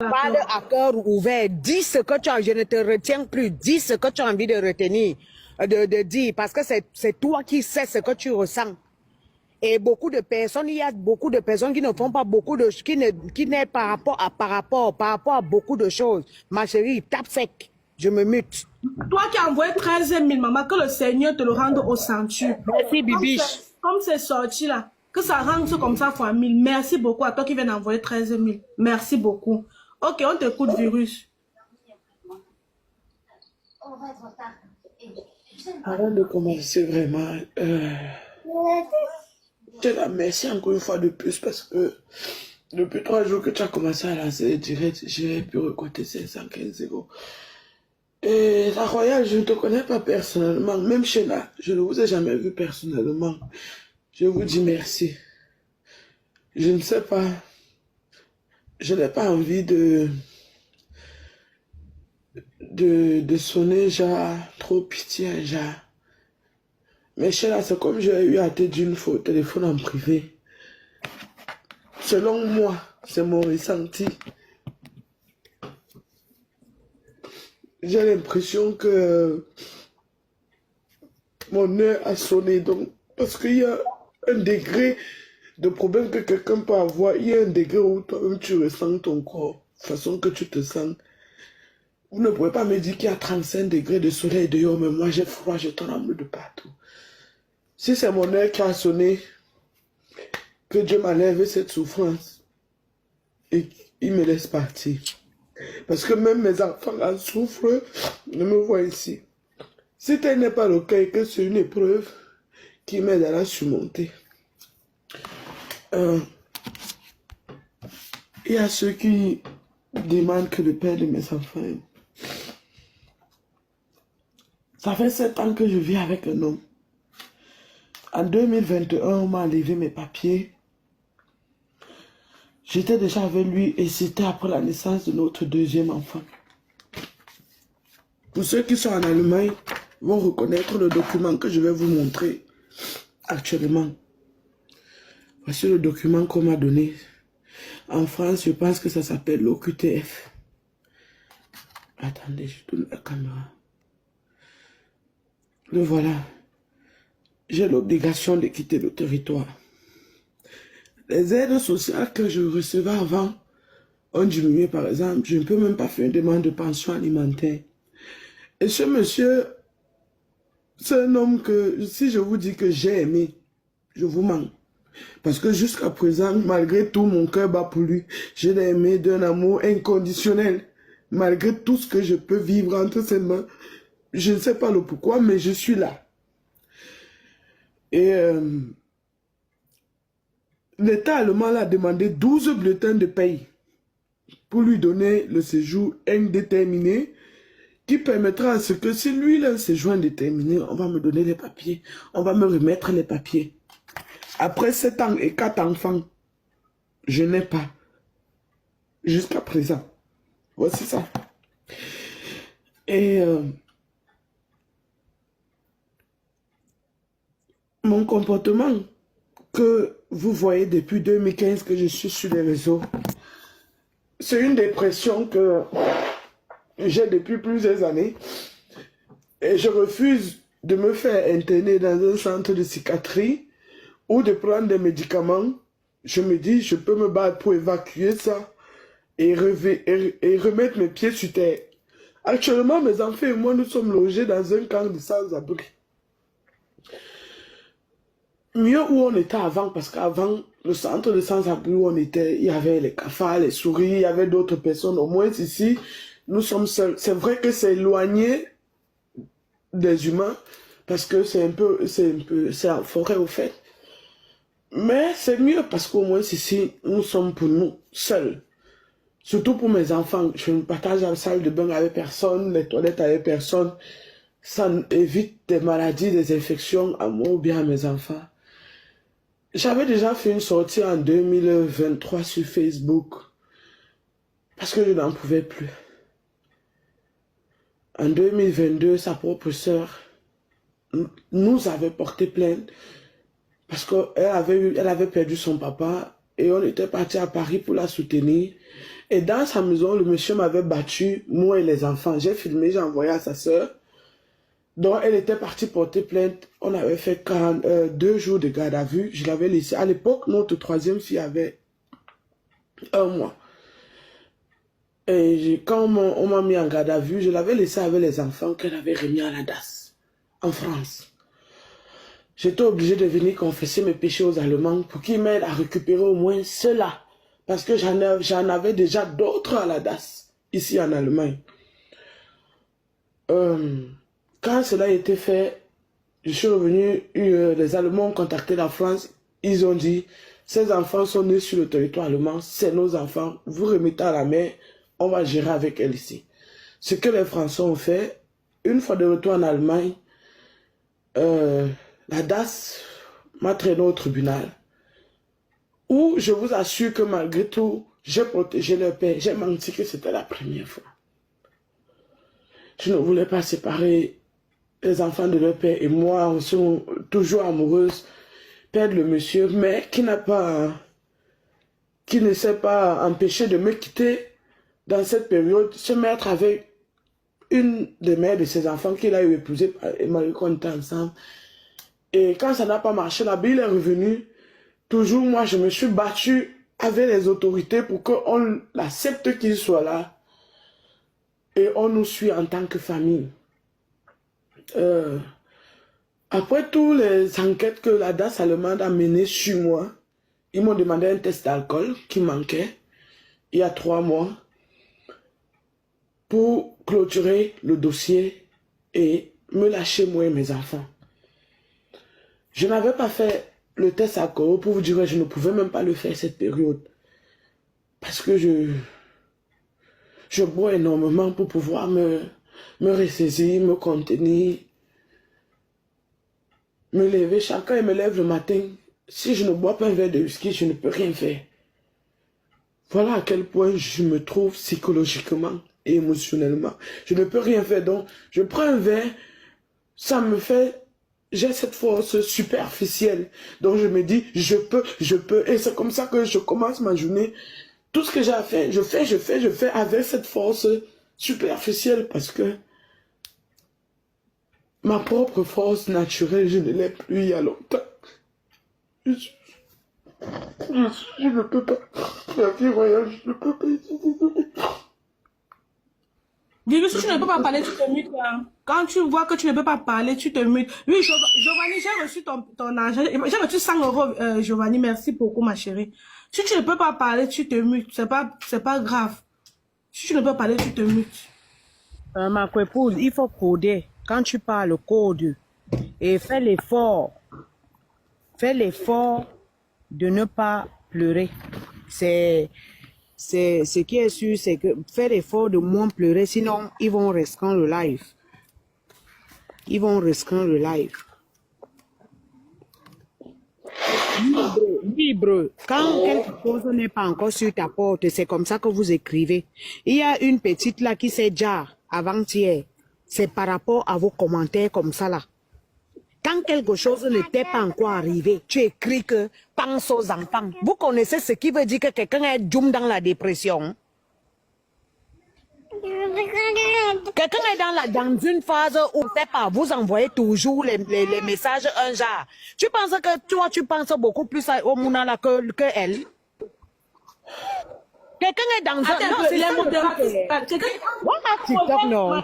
Parle à cœur ouvert, dis ce que tu as, je ne te retiens plus, dis ce que tu as envie de retenir, de dire, parce que c'est toi qui sais ce que tu ressens. Et beaucoup de personnes, il y a beaucoup de personnes qui ne font pas beaucoup de choses, qui n'est par rapport à beaucoup de choses. Ma chérie, tape sec, je me mute. Toi qui as envoyé 13 000, maman, que le Seigneur te le rende au centuple. Merci, Bibiche. Comme c'est sorti là, que ça rentre comme ça fois 1000. Merci beaucoup à toi qui viens d'envoyer 13 000. Merci beaucoup. Ok, on t'écoute, virus. Avant de commencer vraiment, je te remercie encore une fois de plus parce que depuis 3 jours que tu as commencé à lancer les directs, j'ai pu récolter 515 euros. Et la Royale, je ne te connais pas personnellement, même Sheila, je ne vous ai jamais vu personnellement. Je vous dis merci. Je ne sais pas, je n'ai pas envie de sonner genre trop pitié, genre. Mais Sheila, c'est comme j'ai eu à te dire une fois au téléphone en privé. Selon moi, c'est mon ressenti. J'ai l'impression que mon heure a sonné. Donc, parce qu'il y a un degré de problème que quelqu'un peut avoir. Il y a un degré où toi-même tu ressens ton corps, la façon que tu te sens. Vous ne pouvez pas me dire qu'il y a 35 degrés de soleil dehors, mais moi j'ai froid, je tremble de partout. Si c'est mon heure qui a sonné, que Dieu m'enlève cette souffrance et il me laisse partir. Parce que même mes enfants en souffrent, ne me voient ici. Si tel n'est pas le cas et que c'est une épreuve qui m'aide à la surmonter. Il y a ceux qui demandent que le père de mes enfants. Ça fait 7 ans que je vis avec un homme. En 2021, on m'a enlevé mes papiers. J'étais déjà avec lui et c'était après la naissance de notre deuxième enfant. Pour ceux qui sont en Allemagne, vont reconnaître le document que je vais vous montrer actuellement. Voici le document qu'on m'a donné. En France, je pense que ça s'appelle l'OQTF. Attendez, je tourne la caméra. Le voilà. J'ai l'obligation de quitter le territoire. Les aides sociales que je recevais avant ont diminué, par exemple. Je ne peux même pas faire une demande de pension alimentaire. Et ce monsieur, c'est un homme que, si je vous dis que j'ai aimé, je vous mens. Parce que jusqu'à présent, malgré tout, mon cœur bat pour lui. Je l'ai aimé d'un amour inconditionnel. Malgré tout ce que je peux vivre entre ses mains, je ne sais pas le pourquoi, mais je suis là. Et l'État allemand a demandé 12 bulletins de paye pour lui donner le séjour indéterminé qui permettra à ce que si lui il a un séjour indéterminé, on va me donner les papiers, on va me remettre les papiers. Après 7 ans et 4 enfants, je n'ai pas. Jusqu'à présent. Voici ça. Et mon comportement que vous voyez depuis 2015 que je suis sur les réseaux, c'est une dépression que j'ai depuis plusieurs années. Et je refuse de me faire interner dans un centre de psychiatrie ou de prendre des médicaments. Je me dis, je peux me battre pour évacuer ça et remettre mes pieds sur terre. Actuellement, mes enfants et moi, nous sommes logés dans un camp de sans-abri. Mieux où on était avant, parce qu'avant, le centre de sans-abri où on était, il y avait les cafards, les souris, il y avait d'autres personnes. Au moins ici, nous sommes seuls. C'est vrai que c'est éloigné des humains, parce que c'est en forêt au fait. Mais c'est mieux parce qu'au moins ici, nous sommes pour nous, seuls. Surtout pour mes enfants. Je ne partage la salle de bain avec personne, les toilettes avec personne. Ça évite des maladies, des infections à moi ou bien à mes enfants. J'avais déjà fait une sortie en 2023 sur Facebook. Parce que je n'en pouvais plus. En 2022, sa propre sœur nous avait porté plainte. Parce qu'elle avait perdu son papa et on était parti à Paris pour la soutenir. Et dans sa maison, le monsieur m'avait battu, moi et les enfants. J'ai filmé, j'ai envoyé à sa soeur. Donc, elle était partie porter plainte. On avait fait 2 jours de garde à vue. Je l'avais laissé. À l'époque, notre 3e fille avait 1 mois. Et quand on m'a mis en garde à vue, je l'avais laissé avec les enfants qu'elle avait remis à la DAS, en France. J'étais obligé de venir confesser mes péchés aux Allemands pour qu'ils m'aident à récupérer au moins cela. Parce que j'en avais déjà d'autres à la DAS, ici en Allemagne. Quand cela a été fait, je suis revenu, les Allemands ont contacté la France, ils ont dit, ces enfants sont nés sur le territoire allemand, c'est nos enfants, vous remettez à la mère, on va gérer avec elle ici. Ce que les Français ont fait, une fois de retour en Allemagne, la DAS m'a traîné au tribunal, où je vous assure que malgré tout, j'ai protégé leur père, j'ai menti que c'était la première fois. Je ne voulais pas séparer les enfants de leur père et moi, on sont toujours amoureuses, perdre le monsieur, mais qui ne s'est pas empêché de me quitter dans cette période, se mettre avec une des mères de ses enfants qu'il a eu épousée et malgré qu'on était ensemble. Et quand ça n'a pas marché, la bille est revenue. Toujours, moi, je me suis battue avec les autorités pour qu'on accepte qu'il soit là. Et on nous suit en tant que famille. Après toutes les enquêtes que la DAS allemande a menées sur moi, ils m'ont demandé un test d'alcool qui manquait il y a 3 mois pour clôturer le dossier et me lâcher moi et mes enfants. Je n'avais pas fait le test alcool pour vous dire que je ne pouvais même pas le faire cette période. Parce que je bois énormément pour pouvoir me ressaisir, me contenir, me lever. Chacun me lève le matin. Si je ne bois pas un verre de whisky, je ne peux rien faire. Voilà à quel point je me trouve psychologiquement et émotionnellement. Je ne peux rien faire. Donc, je prends un verre, ça me fait... J'ai cette force superficielle. Donc, je me dis, je peux. Et c'est comme ça que je commence ma journée. Tout ce que j'ai à faire, je fais avec cette force superficielle parce que ma propre force naturelle, je ne l'ai plus il y a longtemps. Je ne peux pas. La vie royale, je ne peux pas. Dis-lui, si tu ne peux pas parler, tu te mutes. Hein. Quand tu vois que tu ne peux pas parler, tu te mutes. Oui, Giovanni, j'ai reçu ton argent. J'ai reçu 100 €, Giovanni. Merci beaucoup, ma chérie. Si tu ne peux pas parler, tu te mutes. C'est pas grave. Si tu ne peux pas parler, tu te mutes. Ma épouse, il faut coder. Quand tu parles, code. Et fais l'effort. Fais l'effort de ne pas pleurer. C'est ce qui est sûr, c'est que fais l'effort de moins pleurer, sinon ils vont restreindre le live. Ils vont restreindre le live. Libre. Quand quelque chose n'est pas encore sur ta porte, c'est comme ça que vous écrivez. Il y a une petite là qui s'est déjà avant-hier. C'est par rapport à vos commentaires comme ça là. Quand quelque chose ne t'est pas encore arrivé, tu écris que pense aux enfants. Vous connaissez ce qui veut dire que quelqu'un est doom dans la dépression? Quelqu'un est dans une phase où pas, vous envoyez toujours les messages un genre. Tu penses que toi, tu penses beaucoup plus au Mouna que elle? Quelqu'un est dans un... Non, c'est les mots de... TikTok, non.